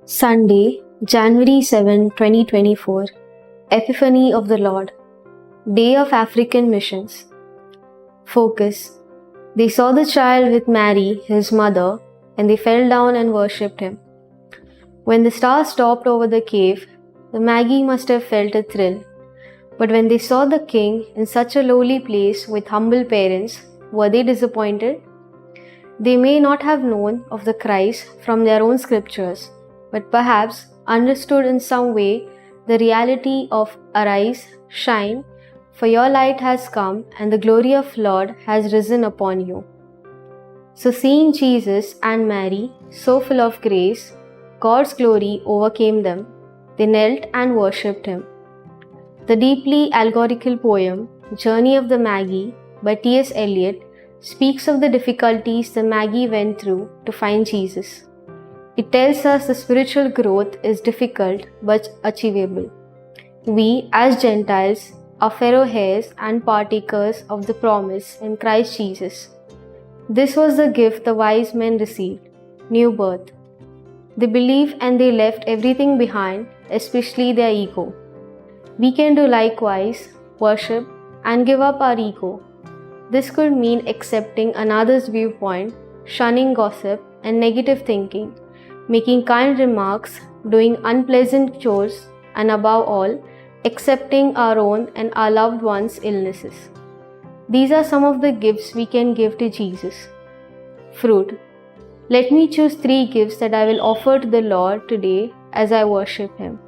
Sunday, January 7, 2024, Epiphany of the Lord, Day of African Missions. Focus. They saw the child with Mary, his mother, and they fell down and worshipped him. When the star stopped over the cave, the Magi must have felt a thrill. But when they saw the king in such a lowly place with humble parents, were they disappointed? They may not have known of the Christ from their own scriptures, but perhaps understood in some way the reality of "Arise, shine, for your light has come, and the glory of Lord has risen upon you." So seeing Jesus and Mary so full of grace, God's glory overcame them. They knelt and worshipped him. The deeply allegorical poem Journey of the Magi by T.S. Eliot speaks of the difficulties the Magi went through to find Jesus. It tells us the spiritual growth is difficult but achievable. We, as Gentiles, are fellow heirs and partakers of the promise in Christ Jesus. This was the gift the wise men received, new birth. They believed and they left everything behind, especially their ego. We can do likewise, worship and give up our ego. This could mean accepting another's viewpoint, shunning gossip and negative thinking, making kind remarks, doing unpleasant chores, and above all, accepting our own and our loved ones' illnesses. These are some of the gifts we can give to Jesus. Fruit. Let me choose 3 gifts that I will offer to the Lord today as I worship him.